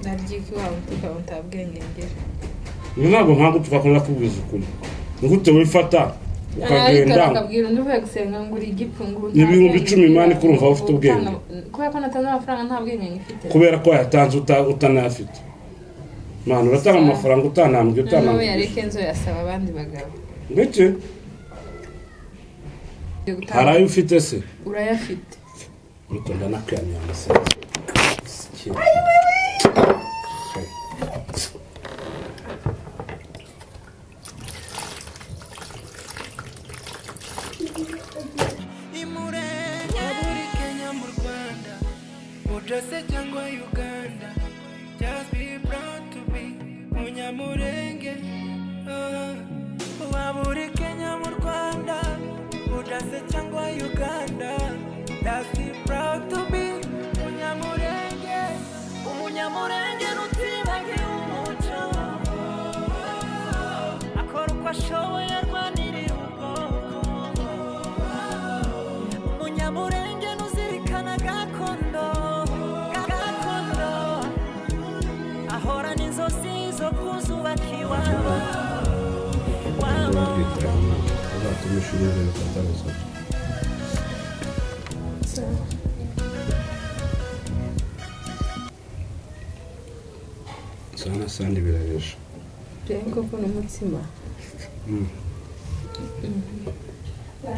naryiki wawe tukaba utabwengengera ntabwo ntabwo twakora kubwiza ukuri ngute wifata ukagenda akabwira undi uvuye gusenga ngo uri igipfungu n'ibihumbi 10 imana kurumva ufite ubwenge kubera ko natanze amafaranga nta bwenge ngifite kubera ko yatanze utanafite mwana uratanga amafaranga utanambye nawe yareke nzo yasaba abandi bagabo ngeke harayo ufite se urayafite utonda nakwanya amasenzi Just cyangwa Uganda, just be proud to be Munyamurenge. Waburi Kenya mu Rwanda, just cyangwa Uganda, just be proud to be Munyamurenge. Umunyamurenge nutibage umuco, akora uko ashoboye arwanirira ubwoko. Umunyamurenge nuzirikana gakondo. sana sandi biraresha rengo ko n'umutsima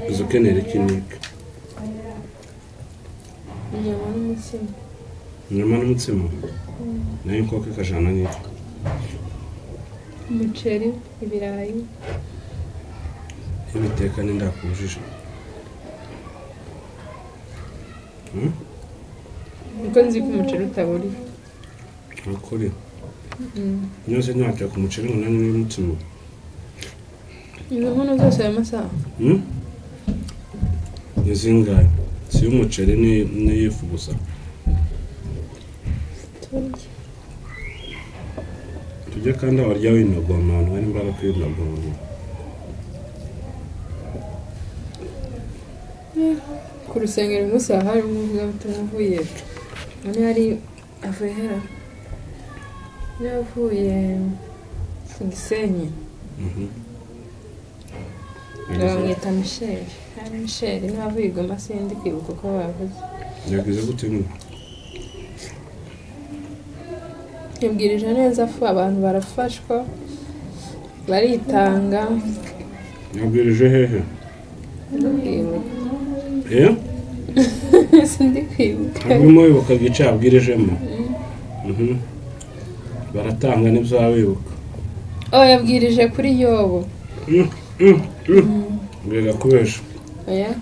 uzukenera ikinike inyama n'umutsima nayo nkoko ikajana n'iki umuceri ibirayi ibiteka n'indakubujije niko nzi ko umuceri utaburi akuri nyose nyacyo ku muceri ngo nani n'umutsima izo nkono zose aya masaha nizingaye si umuceri n'iyifu gusa tujye kandi abarya w'inogoma abantu bari mbara kw'inogoma ku rusengero umunsi hari umuvugabutumwa uvuye none hari avehera yavuye ku Gisenyi bamwita Michel niba avuye Goma sindi kwibuka uko bavuze yagize gute ngo yabwirije neza fu abantu barafashwa baritanga yabwirije hehe sindi kwibuka abimo wibuka gice yabwirijemo baratanga n'ibyo wibuka yabwirije kuri Yobo mbega kubesha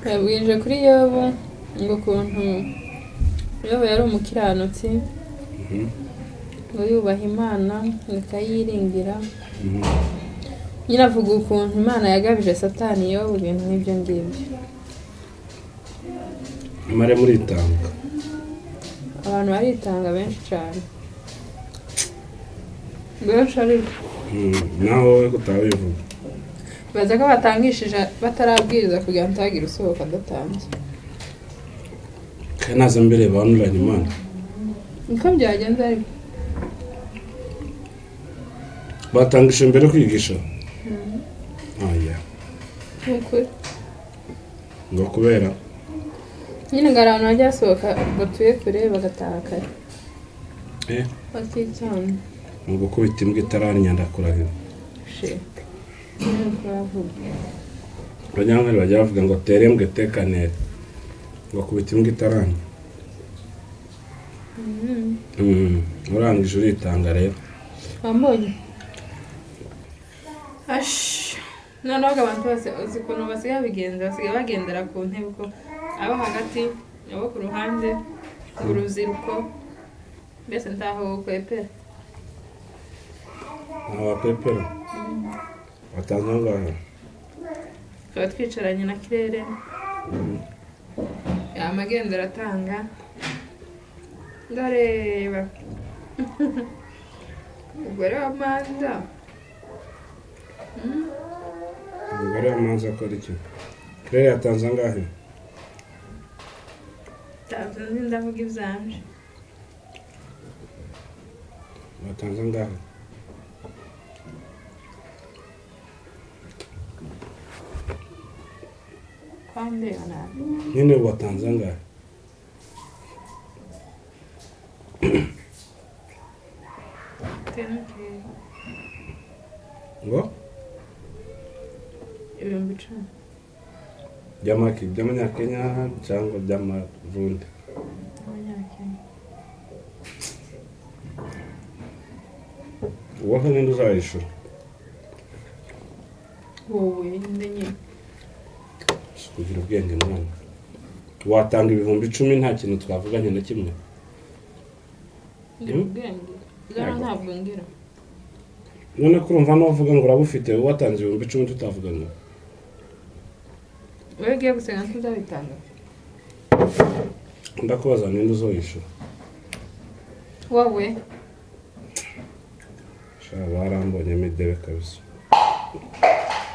yabwirije kuri Yobo ngo kuntu Yobo yari umukiranutsi ngo yubaha Imana akayiringira nyina avuga ukuntu Imana yagabije Satani Yobo ibintu nk'ibyo ngibyo mare muritanga abantu baritanga benshi cyane benshi ariko naho wowe kutabivuga baza ko batangishije batarabwiriza kugira ngo ntagire usohoka adatanze kandi naza mbere banuranye Imana niko byagenze ariko batangisha mbere kwigisha aya nk'ukuri ngo kubera nyine ngo abantu bajya basohoka batuye kure bagataha kare bakicana ngo kubita imbwa itararanya ndakurahira abanyamwari bajya bavuga ngo tere mbwe tekanere ngo kubita imbwa itararanya urangije uritanga rero wambonye noneho abantu bose uzi ukuntu basigaye bigenza basigaye bagendera ku ntebe uko abo hagati abo ku ruhande urubyiruko mbese ntaho kwepera pepera watanze angahe tukaba twicaranye na Kirere amagendera atanga ndareba umugore wa Manza umugore wa Manza akora iki Kirere yatanze angahe ndavuga ibyanje watanze angahe kwande ana nyine watanze angahe tenke ngo ibihumbi 10 by'amaki by'amanyakenya cyangwa by'amarundi abanyakenya wowe ninde uzayishura wowe ndenye kugira ubwenge mwana watanga ibihumbi 10 nta kintu twavuganye na kimwe ubwenge Gara ntabwo ngira none kurumva no uvuga ngo urabufite watanze ibihumbi 10 tutavuganye wewe giye gusenga tuzabitanga ndakubaza ninde uzoyishura wowe barambonye midebe kabisa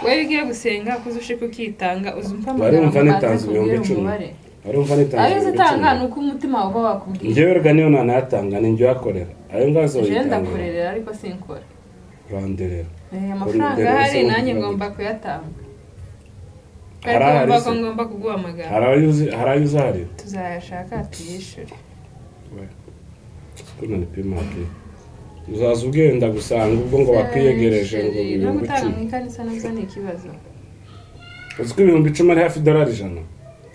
wewe giye gusenga kuzushika ukitanga uzumva barumva nitanze ibihumbi 10 barumva nitanze ayo zitanga nuko umutima wawe wakubwiye njyewe rega niyo nanayatanga ni njye yakorera ayo ngazo je ndakorera ariko sinkora randerera amafaranga hari nanye ngomba kuyatanga ariko ngomba kuguhamagara harayuza hari tuzayashaka tuyishure kuna ni pimake uzaza ugenda gusanga ubwo ngo bakwiyegereje ngo ibihumbi 10 n'ikanisa nazo ni ikibazo uziko ibihumbi 10 ari hafi dolari 100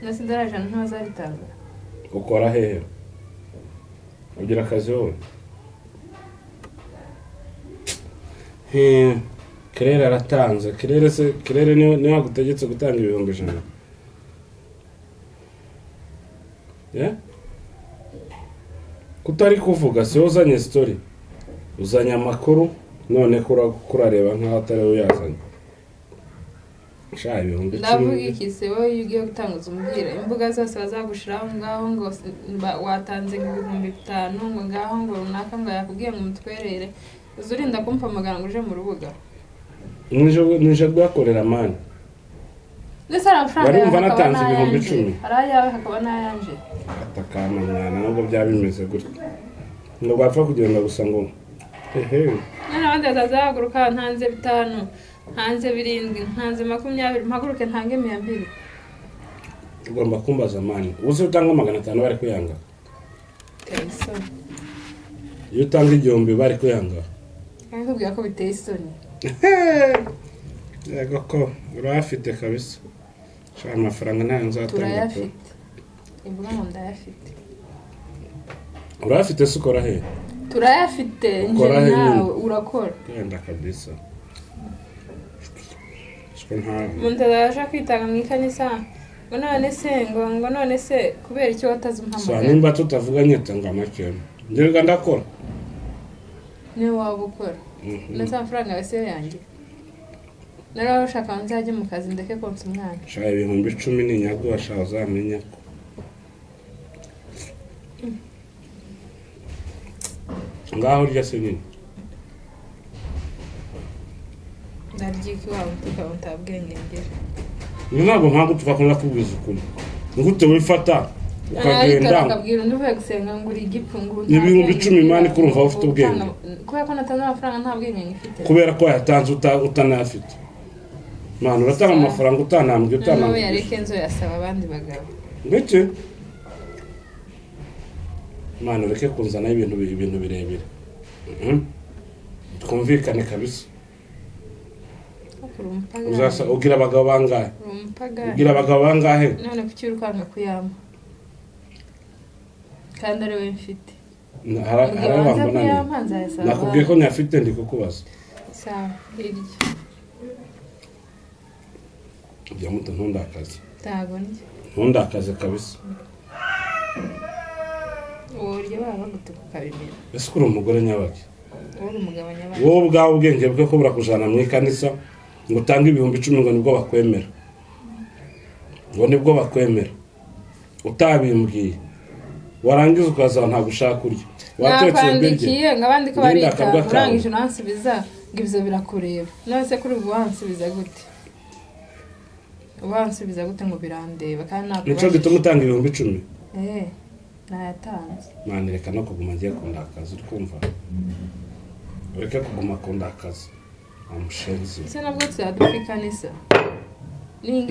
nasi dolari 100 ntazabitanga ukora hehe ugira akazi wowe Kirere aratanze kirere niyo agutegetse gutanga ibihumbi 100 kutari kuvuga si uzanye story uzanye amakuru none kurareba nkaho atari we yazanye shaye ibihumbi 10 ndavuga iki se wowe ugiye gutanguza umbwira imbuga zose bazagushiraho ngaho ngo watanze ibihumbi 5 ngo ngaho ngo runaka ngo yakubwiye ngo mutwerere uzurinda kumpa amagana ngo uje mu rubuga nije bwakorera mani ndetse amafaranga barumva natanze ibihumbi 10 arayawe hakaba nayanje atakana mwana nubwo byabimeze gutya ngo bapfa kugenda gusa ngo none abandi bazahaguruka ntanze 5 ntanze 7 ntanze 20 mpaguruke ntange 200 ugomba kumbaza mani uzi utanga 500 bari kuyanga iyo utanga 1000 bari kuyanga kandi kubwira ko biteye isoni yego ko urafite kabisa shaka amafaranga ntayo nzatanga turayafite imbuga ngo ndayafite urafite se ukora he turayafite nje nawe urakora yenda kabisa shaka nta muntu araje kwitanga mu ikanisa ngo none se kubera icyo wataze umpamagara so nimba tutavuganye tanga make ndirga ndakora ni waba ukora ndetse amafaranga yose yanjye naraho ushaka nzajye mu kazi ndeke konsa umwana shaka ibihumbi 10 ni nyago ashaka uzamenya ko ngaho urya se nyine ndaryiki wawe tukaba utabwenge ngera ntabwo ntabwo tukakunda kubwiza ukuri ngute wifata ukagenda akabwira nduvuye gusenga ngo uri igipfu ngo ibihumbi 10 mani kurumva ufite ubwenge kubera ko natanze amafaranga nta bwenge ngifite kubera ko yatanze utanafite mwana uratanga amafaranga utanambye nawe yareke nzo yasaba abandi bagabo ndetse mwana ureke kunzana ibintu birebire twumvikane kabisa uzasa ugira abagabo bangahe ugira abagabo bangahe none kucyirukanga kuyama kandi ari we mfite nakubwiye ko nyafite ndi kukubaza sawa hirya ujya muto ntundakaze tago njye ntundakaze kabisa urya baba gutuka kabimira ese kuri umugore nyabaki wowe umugabo nyabaki wowe ubwawe ubwenge bwe ko burakujana mu ikanisa ngo utange ibihumbi 10 ngo nibwo bakwemera utabimbwiye warangiza ukaza nta gushaka kurya watetse ubwenge ngabandi ko bari urangije nansubiza ngo ibyo birakureba none se kuri ubu wansubiza gute ngo birandeba kandi ntabwo nico gituma utanga ibihumbi 10 nayatanze mwana reka no kuguma ngiye kundakaza uri kumva ureke kuguma kundakaza amushenzi ese nabwo tuzadupfikanisa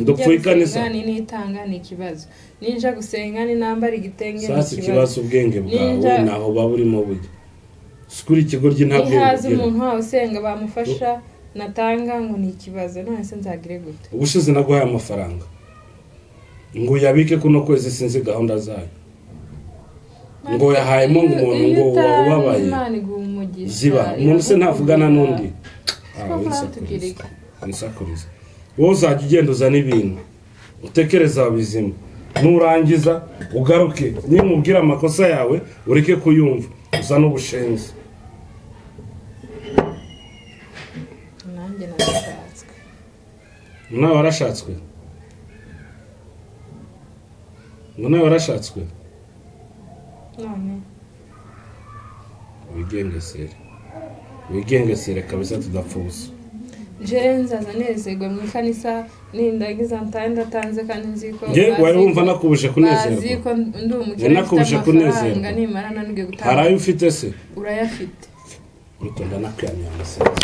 Dupfikanisa ni nitanga ni ikibazo ninja gusenga ni nambara igitenge ni sasa ikibazo ubwenge bwawe naho baburimo bujye sikuri ikigoryi nta bwenge haza umuntu wawe usenga bamufasha natanga ngo ni ikibazo none se nzagire gute ubushize naguhaye amafaranga ngo yabike kuno kwezi sinzi gahunda zayo ngo yahayemo umuntu ngo wababaye ziba umuntu se ntavugana n'undi nsakuriza wowe uzajya ugenda uzana ibintu utekereza bizima nurangiza ugaruke nimubwira amakosa yawe ureke kuyumva uza n'ubushenzi nanjye narashatswe nawe warashatswe ngo nawe warashatswe none wigengesere kabisa tudapfuza Jenza zanezerwa mu kanisa nindagiza ndatanze kandi nziko nge wari wumva nakubuje kunezerwa ziko ndi umukene nakubuje kunezerwa nimara nanige gutanga harayo ufite se urayafite utonda nakwamya amasenzi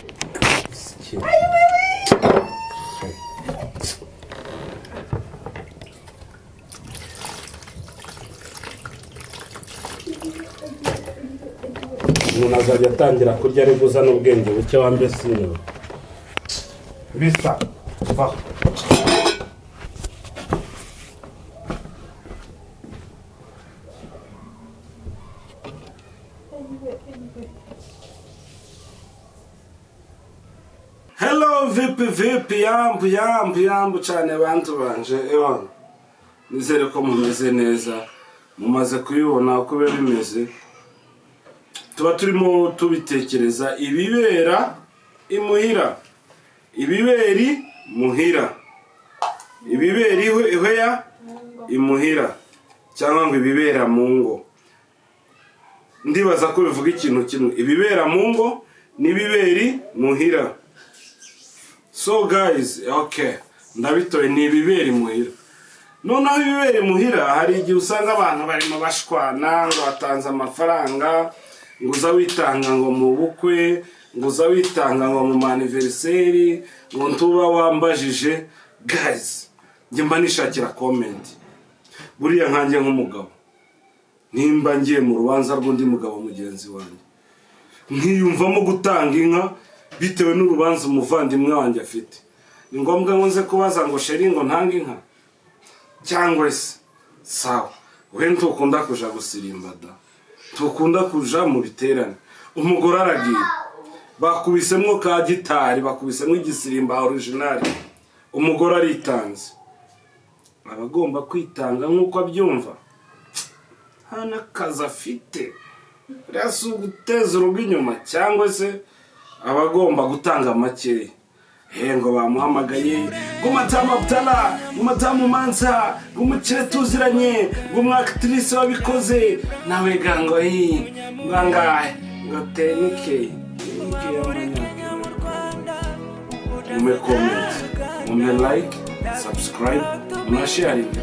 umuntu azajya atangira kurya ari guzana ubwenge buke wambesire Vista. Va. Hello vipi yambu cyane abantu banje ewana nizere ko mumeze neza mumaze kuyibona uko biba bimeze tuba turimo tubitekereza ibibera imuhira ibiberi muhira ibiberi ihweya imuhira cyangwa ngo ibibera mu ngo ndibaza ko bivuga ikintu kimwe ibibera mu ngo n'ibiberi muhira so guys okay ndabitoye ni ibiberi muhira noneho ibiberi muhira hari igihe usanga abantu barimo bashwana ngo batanze amafaranga ngo uza witanga ngo mu bukwe ngo uza witanga ngo mu anniversary ngo ntuba wambajije guys njye mba nishakira comment buriya nkanjye nk'umugabo nimba ngiye mu rubanza rw'undi mugabo mugenzi wanjye nkiyumvamo gutanga inka bitewe n'urubanza umuvandimwe wanjye afite ni ngombwa ngo nze kubaza ngo sheri ngo ntanga inka cyangwa se sawa we ntukunda kuja gusirimba da tukunda kuja mu biterane umugore aragiye bakubisemo ka gitari bakubisemo igisirimba original umugore aritanze abagomba kwitanga nk'uko abyumva hana kaza afite rasi guteza urugo inyuma cyangwa se abagomba gutanga make ngo bamuhamagaye ngo matamu Abdala ngo matamu Manza ngo umukire tuziranye ngo umwakitrise wabikoze nawe gango ngangahe ngo tenike ume comment ume like subscribe ume sharing